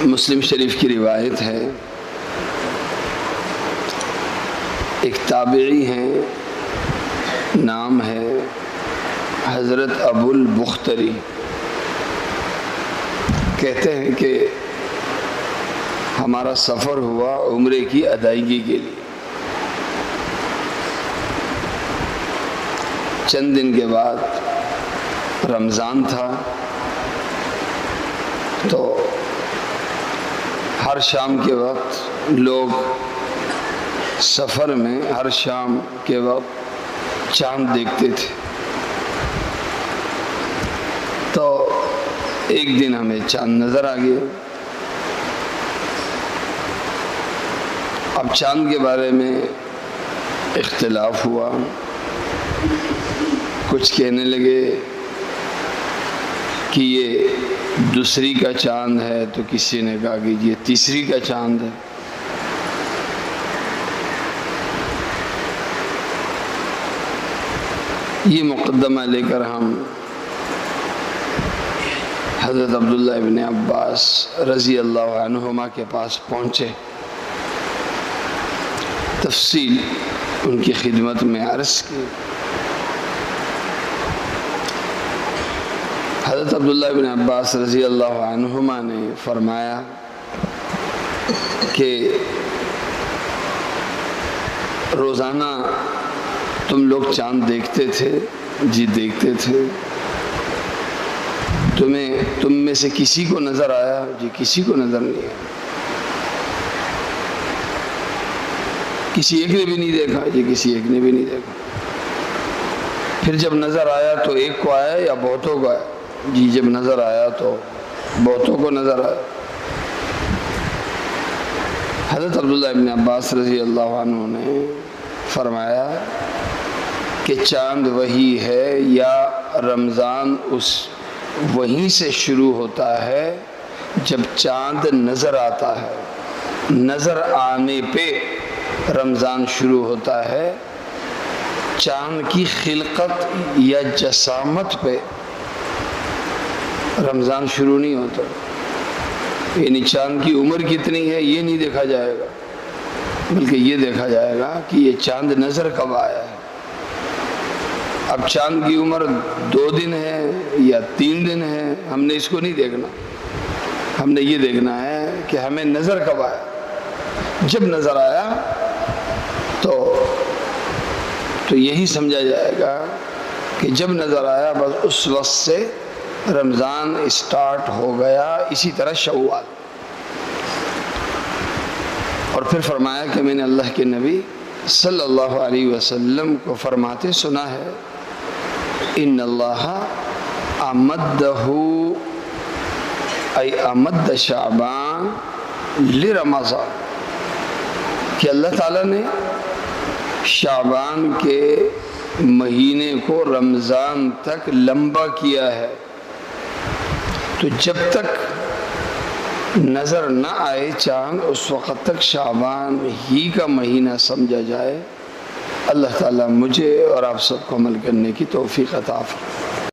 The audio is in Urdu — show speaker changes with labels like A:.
A: مسلم شریف کی روایت ہے، ایک تابعی ہیں، نام ہے حضرت ابو البختری، کہتے ہیں کہ ہمارا سفر ہوا عمرے کی ادائیگی کے لیے۔ چند دن کے بعد رمضان تھا، تو ہر شام کے وقت لوگ سفر میں ہر شام کے وقت چاند دیکھتے تھے۔ تو ایک دن ہمیں چاند نظر آ گیا۔ اب چاند کے بارے میں اختلاف ہوا، کچھ کہنے لگے کہ یہ دوسری کا چاند ہے، تو کسی نے کہا کہ یہ تیسری کا چاند ہے۔ یہ مقدمہ لے کر ہم حضرت عبداللہ ابن عباس رضی اللہ عنہما کے پاس پہنچے، تفصیل ان کی خدمت میں عرض کی۔ حضرت عبداللہ ابن عباس رضی اللہ عنہما نے فرمایا کہ روزانہ تم لوگ چاند دیکھتے تھے؟ جی دیکھتے تھے۔ تم میں سے کسی کو نظر آیا؟ جی کسی کو نظر نہیں آیا۔ کسی ایک نے بھی نہیں دیکھا؟ جی کسی ایک نے بھی نہیں دیکھا۔ پھر جب نظر آیا تو ایک کو آیا یا بہتوں کو آیا؟ جی جب نظر آیا تو بہتوں کو نظر آیا۔ حضرت عبداللہ ابن عباس رضی اللہ عنہ نے فرمایا کہ چاند وہی ہے یا رمضان اس وہیں سے شروع ہوتا ہے جب چاند نظر آتا ہے، نظر آنے پہ رمضان شروع ہوتا ہے، چاند کی خلقت یا جسامت پہ رمضان شروع نہیں ہوتا۔ یعنی چاند کی عمر کتنی ہے یہ نہیں دیکھا جائے گا، بلکہ یہ دیکھا جائے گا کہ یہ چاند نظر کب آیا ہے۔ اب چاند کی عمر 2 دن ہے یا 3 دن ہے، ہم نے اس کو نہیں دیکھنا، ہم نے یہ دیکھنا ہے کہ ہمیں نظر کب آیا۔ جب نظر آیا تو یہی سمجھا جائے گا کہ جب نظر آیا بس اس وقت سے رمضان اسٹارٹ ہو گیا۔ اسی طرح شوال۔ اور پھر فرمایا کہ میں نے اللہ کے نبی صلی اللہ علیہ وسلم کو فرماتے سنا ہے، ان اللہ امدہ ای امد شعبان لرمضان، کہ اللہ تعالیٰ نے شعبان کے مہینے کو رمضان تک لمبا کیا ہے۔ تو جب تک نظر نہ آئے چاند اس وقت تک شعبان ہی کا مہینہ سمجھا جائے۔ اللہ تعالیٰ مجھے اور آپ سب کو عمل کرنے کی توفیق عطا فرمائے۔